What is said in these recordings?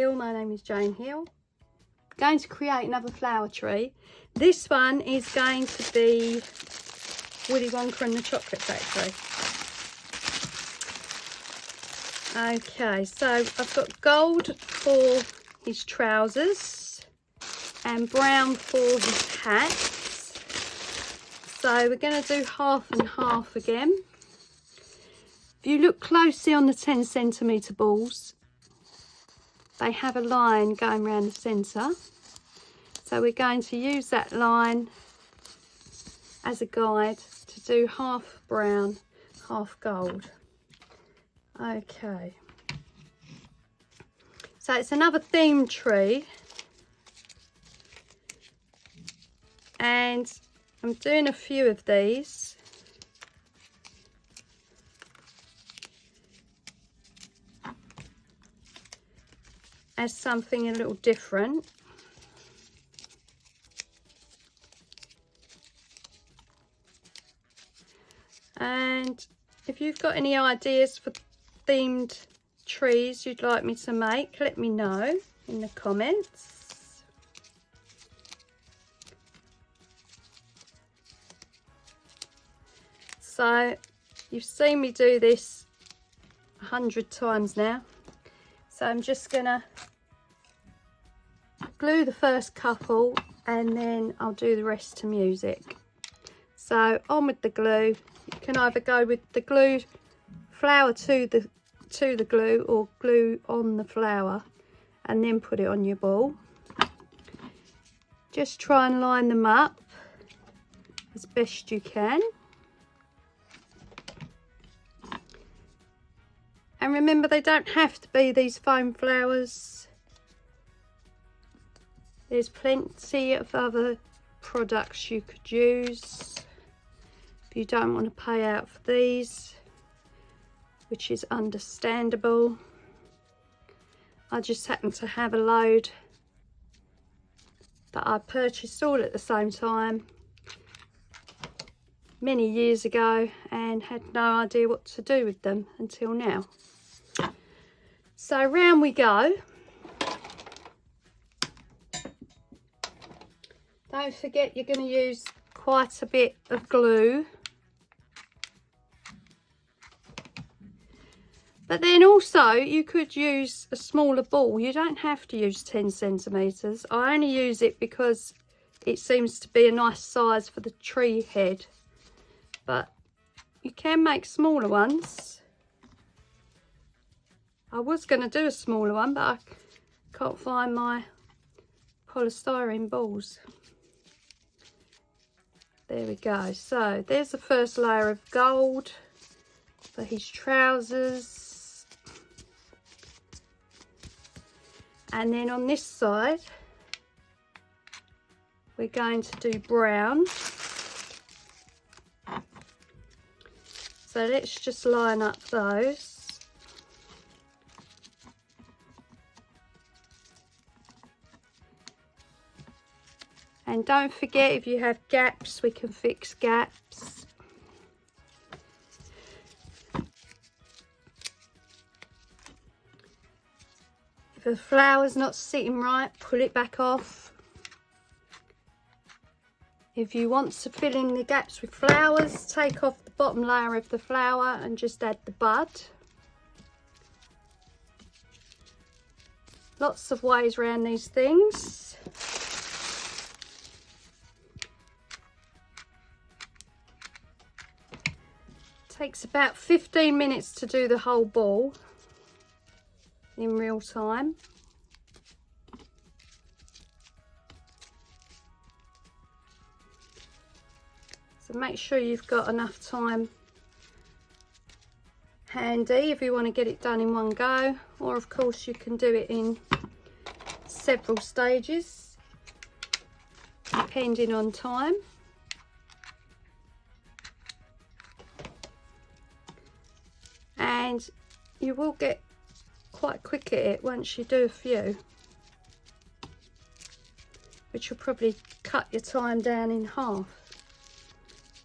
Hill. My name is Jane Hill. Going to create another flower tree. This one is going to be Willy Wonka and the Chocolate Factory. Okay, so I've got gold for his trousers and brown for his hat. So we're going to do half and half again. If you look closely on the 10cm balls, they have a line going around the centre. So we're going to use that line as a guide to do half brown, half gold. Okay. So it's another theme tree. And I'm doing a few of these. As something a little different. And if you've got any ideas for themed trees you'd like me to make, let me know in the comments. So you've seen me do this 100 times now. So I'm just gonna glue the first couple and then I'll do the rest to music. So on with the glue. You can either go with the glue flower to the glue or glue on the flower and then put it on your ball. Just try and line them up as best you can. And remember, they don't have to be these foam flowers. There's plenty of other products you could use if you don't want to pay out for these, which is understandable. I just happen to have a load that I purchased all at the same time many years ago and had no idea what to do with them until now. So round we go. Don't forget you're going to use quite a bit of glue. But then also you could use a smaller ball. You don't have to use 10cm. I only use it because it seems to be a nice size for the tree head. But you can make smaller ones. I was going to do a smaller one, but I can't find my polystyrene balls. There we go. So there's the first layer of gold for his trousers. And then on this side, we're going to do brown. So let's just line up those. And don't forget, if you have gaps, we can fix gaps. If the flower's not sitting right, pull it back off. If you want to fill in the gaps with flowers, take off the bottom layer of the flower and just add the bud. Lots of ways around these things. Takes about 15 minutes to do the whole ball in real time. So make sure you've got enough time handy if you want to get it done in one go, or of course you can do it in several stages depending on time. And you will get quite quick at it once you do a few, which will probably cut your time down in half.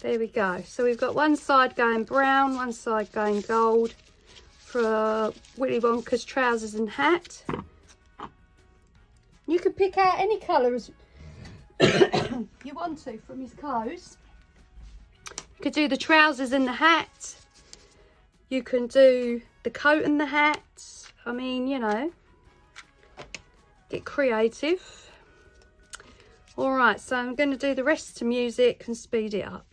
There we go. So we've got one side going brown, one side going gold for Willy Wonka's trousers and hat. You can pick out any colour as you want to from his clothes. You could do the trousers and the hat. You can do the coat and the hat. I mean, you know, get creative. All right, so I'm going to do the rest to music and speed it up.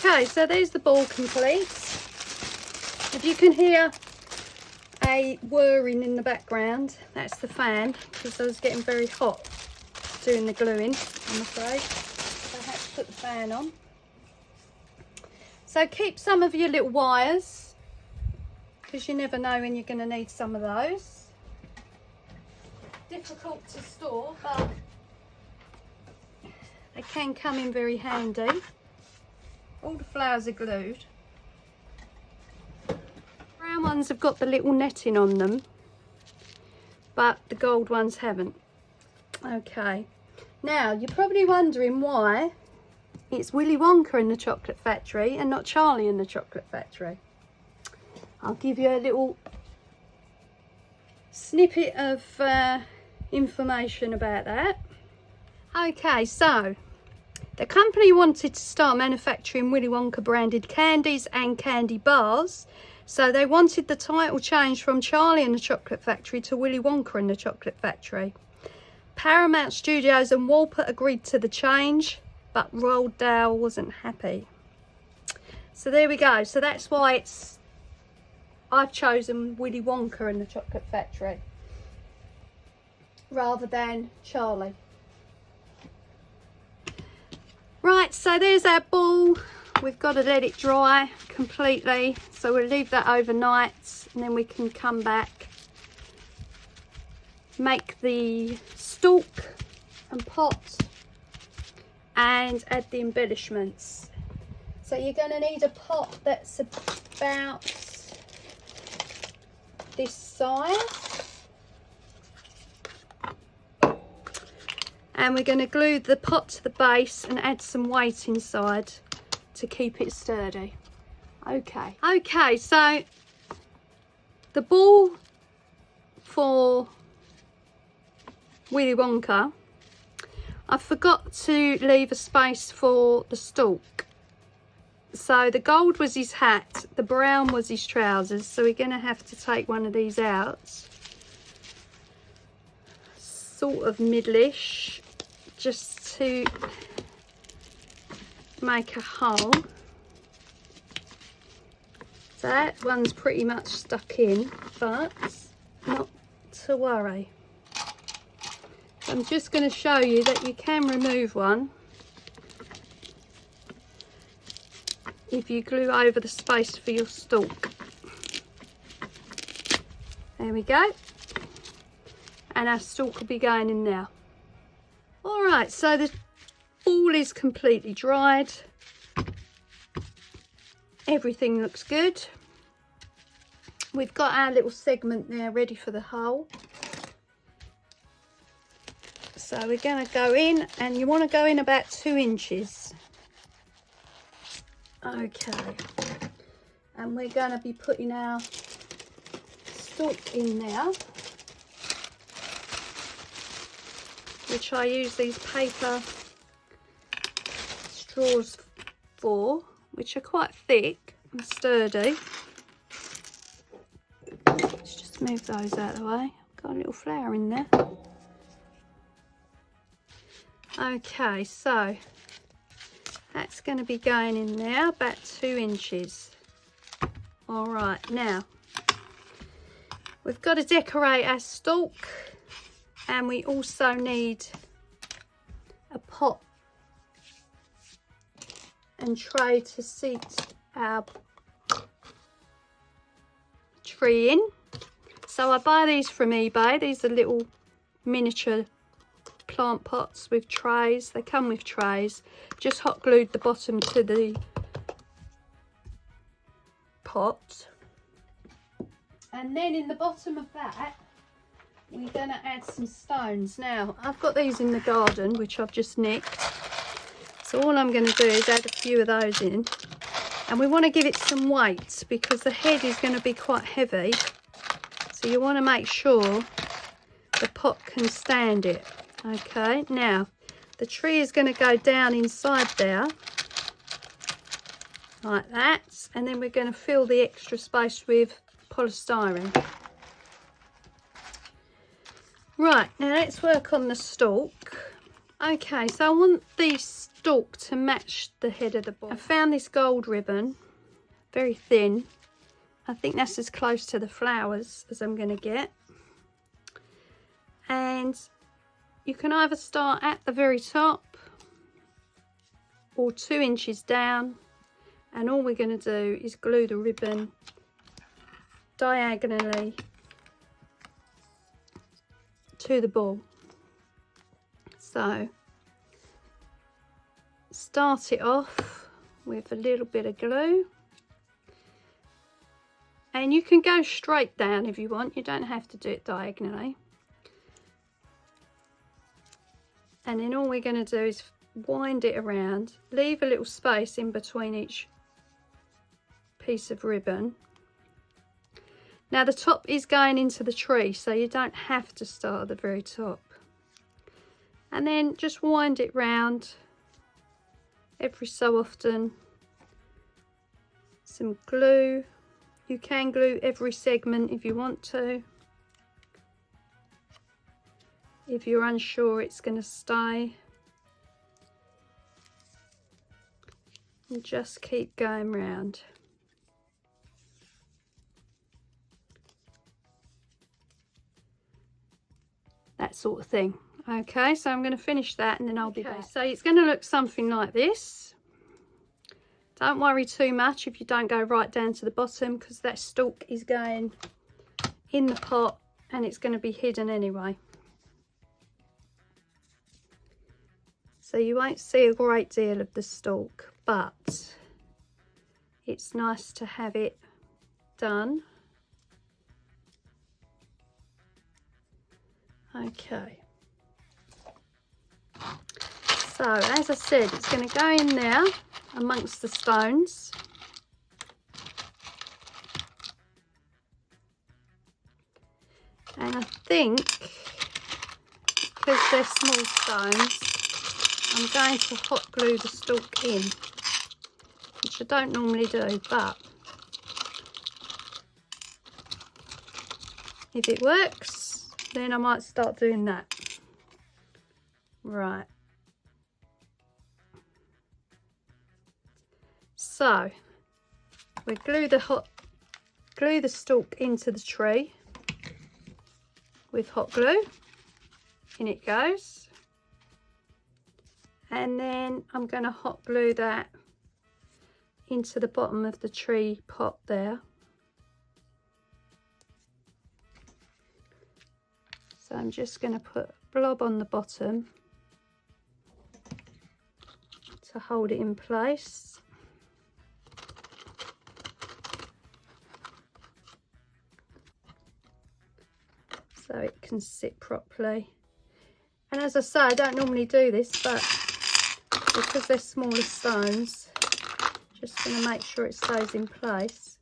Okay, so there's the ball complete. If you can hear a whirring in the background, that's the fan, because I was getting very hot doing the gluing, I'm afraid. So I had to put the fan on. So keep some of your little wires, because you never know when you're going to need some of those. Difficult to store, but they can come in very handy. All the flowers are glued. Brown ones have got the little netting on them, but the gold ones haven't. Okay, now you're probably wondering why it's Willy Wonka in the Chocolate Factory and not Charlie in the Chocolate Factory. I'll give you a little snippet of information about that. Okay, so the company wanted to start manufacturing Willy Wonka branded candies and candy bars, so they wanted the title changed from Charlie and the Chocolate Factory to Willy Wonka and the Chocolate Factory. Paramount Studios and Walper agreed to the change, but Roald Dahl wasn't happy. So there we go. So that's why I've chosen Willy Wonka and the Chocolate Factory rather than Charlie. Right, so there's our ball. We've got to let it dry completely, so we'll leave that overnight and then we can come back, make the stalk and pot and add the embellishments. So you're going to need a pot that's about this size, and we're going to glue the pot to the base and add some weight inside to keep it sturdy. Okay, so the ball for Willy Wonka, I forgot to leave a space for the stalk. So the gold was his hat, the brown was his trousers, so we're going to have to take one of these out, sort of middle-ish, just to make a hole. So that one's pretty much stuck in, but not to worry. I'm just going to show you that you can remove one if you glue over the space for your stalk. There we go, and our stalk will be going in now. Alright, so the ball is completely dried, everything looks good. We've got our little segment there ready for the hole, so we're going to go in, and you want to go in about 2 inches. Okay, and we're going to be putting our stalk in now, which I use these paper straws for, which are quite thick and sturdy. Let's just move those out of the way. Got a little flower in there. Okay, so that's going to be going in there about 2 inches. All right, now we've got to decorate our stalk, and we also need a pot and tray to seat our tree in. So I buy these from eBay. These are little miniature plant pots with trays. They come with trays. Just hot glued the bottom to the pot, and then in the bottom of that we're going to add some stones. Now I've got these in the garden which I've just nicked, so all I'm going to do is add a few of those in, and we want to give it some weight because the head is going to be quite heavy, so you want to make sure the pot can stand it. Okay, now the tree is going to go down inside there like that, and then we're going to fill the extra space with polystyrene. Right, now let's work on the stalk. Okay, so I want the stalk to match the head of the ball. I found this gold ribbon, very thin. I think that's as close to the flowers as I'm going to get. And you can either start at the very top or 2 inches down, and all we're going to do is glue the ribbon diagonally to the ball. So start it off with a little bit of glue, and you can go straight down if you want, you don't have to do it diagonally. And then all we're going to do is wind it around, leave a little space in between each piece of ribbon. Now the top is going into the tree, so you don't have to start at the very top. And then just wind it round every so often. Some glue. You can glue every segment if you want to. If you're unsure it's going to stay. And just keep going round. That sort of thing. Okay, so I'm going to finish that and then I'll be back. So it's going to look something like this. Don't worry too much if you don't go right down to the bottom, because that stalk is going in the pot and it's going to be hidden anyway. So you won't see a great deal of the stalk, but it's nice to have it done. Okay. So as I said, it's going to go in there amongst the stones. And I think, because they're small stones, I'm going to hot glue the stalk in, which I don't normally do, but if it works, then I might start doing that. Right. So we glue the stalk into the tree with hot glue. In it goes. And then I'm going to hot glue that into the bottom of the tree pot there. So I'm just going to put a blob on the bottom to hold it in place. So it can sit properly. And as I say, I don't normally do this, but because they're smaller stones, just going to make sure it stays in place.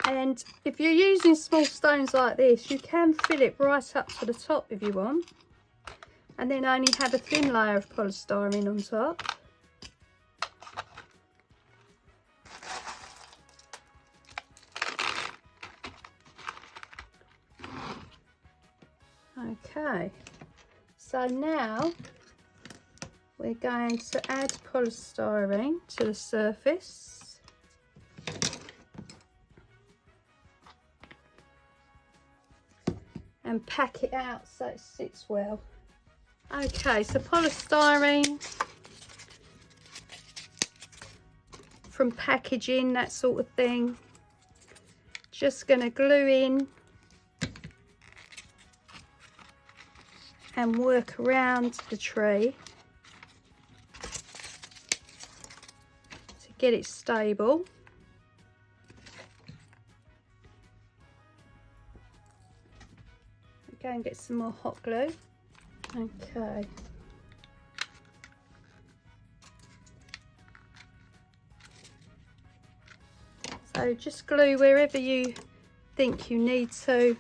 And if you're using small stones like this, you can fill it right up to the top if you want, and then only have a thin layer of polystyrene on top. Okay, so now we're going to add polystyrene to the surface. And pack it out so it sits well. Okay, so polystyrene from packaging, that sort of thing. Just going to glue in and work around the tree to get it stable. Go and get some more hot glue. Okay. So just glue wherever you think you need to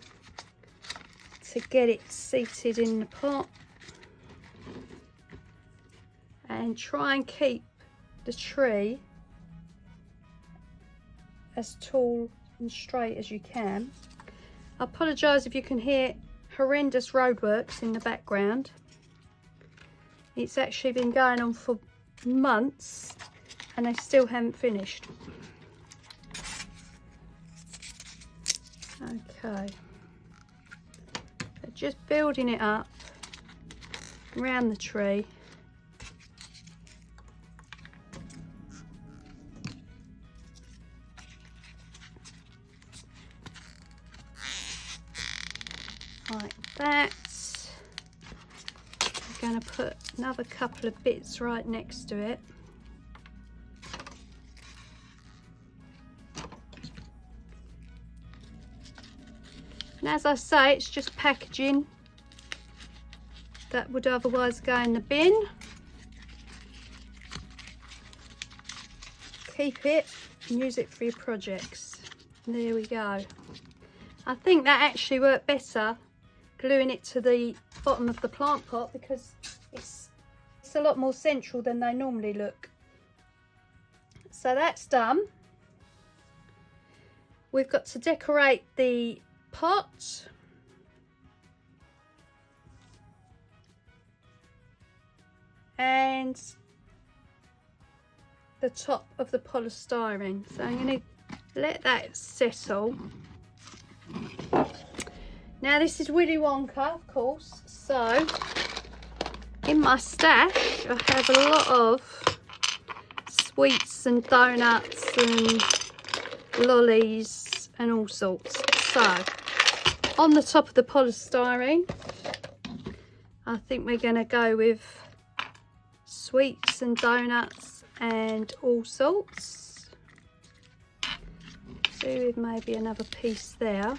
get it seated in the pot, and try and keep the tree as tall and straight as you can. I apologise if you can hear horrendous roadworks in the background. It's actually been going on for months and they still haven't finished. Okay, so just building it up around the tree. Like that. I'm going to put another couple of bits right next to it. And as I say, it's just packaging that would otherwise go in the bin. Keep it and use it for your projects. And there we go. I think that actually worked better gluing it to the bottom of the plant pot because it's a lot more central than they normally look. So that's done. We've got to decorate the pot. And the top of the polystyrene. So I'm going to let that settle. Now this is Willy Wonka, of course, so in my stash I have a lot of sweets and donuts and lollies and all sorts. So on the top of the polystyrene, I think we're going to go with sweets and donuts and all sorts. Do with maybe another piece there.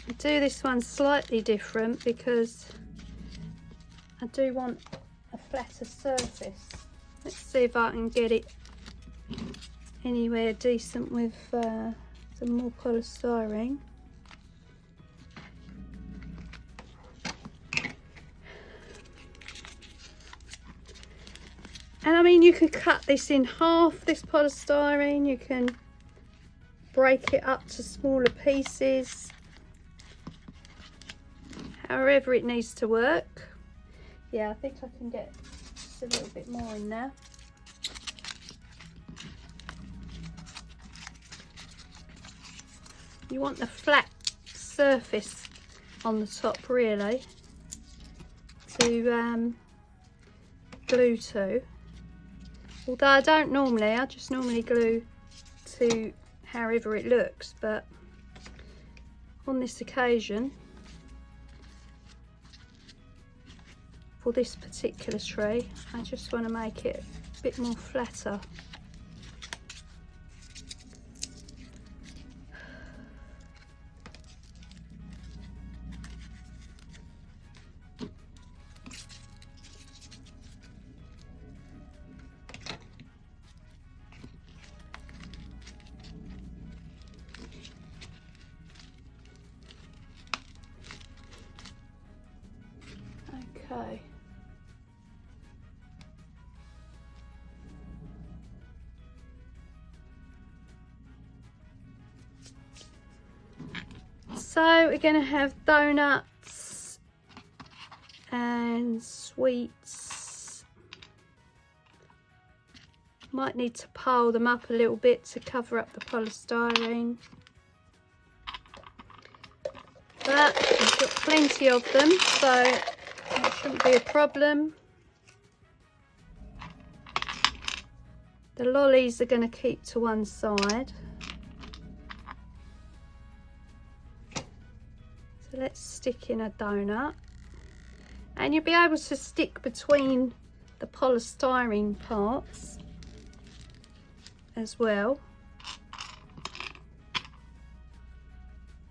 I do this one slightly different because I do want a flatter surface. Let's see if I can get it anywhere decent with some more polystyrene. And I mean, you can cut this in half, this polystyrene. You can break it up to smaller pieces. However it needs to work. Yeah, I think I can get just a little bit more in there. You want the flat surface on the top really to glue to. Although I don't normally, I just normally glue to however it looks, but on this occasion, for this particular tree, I just want to make it a bit more flatter. Okay. So we're going to have donuts and sweets. Might need to pile them up a little bit to cover up the polystyrene. But I've got plenty of them, so that shouldn't be a problem. The lollies are going to keep to one side. So let's stick in a donut. And you'll be able to stick between the polystyrene parts as well.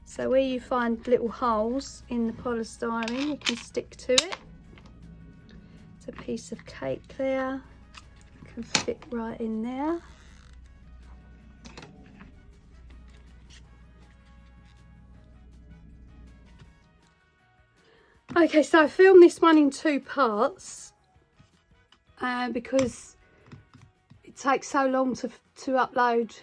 So where you find little holes in the polystyrene, you can stick to it. It's a piece of cake there. Can fit right in there. Okay, so I filmed this one in 2 parts because it takes so long to upload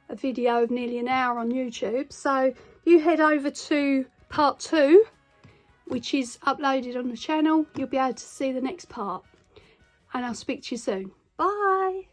a video of nearly an hour on YouTube. So you head over to part 2 which is uploaded on the channel, you'll be able to see the next part. And I'll speak to you soon. Bye.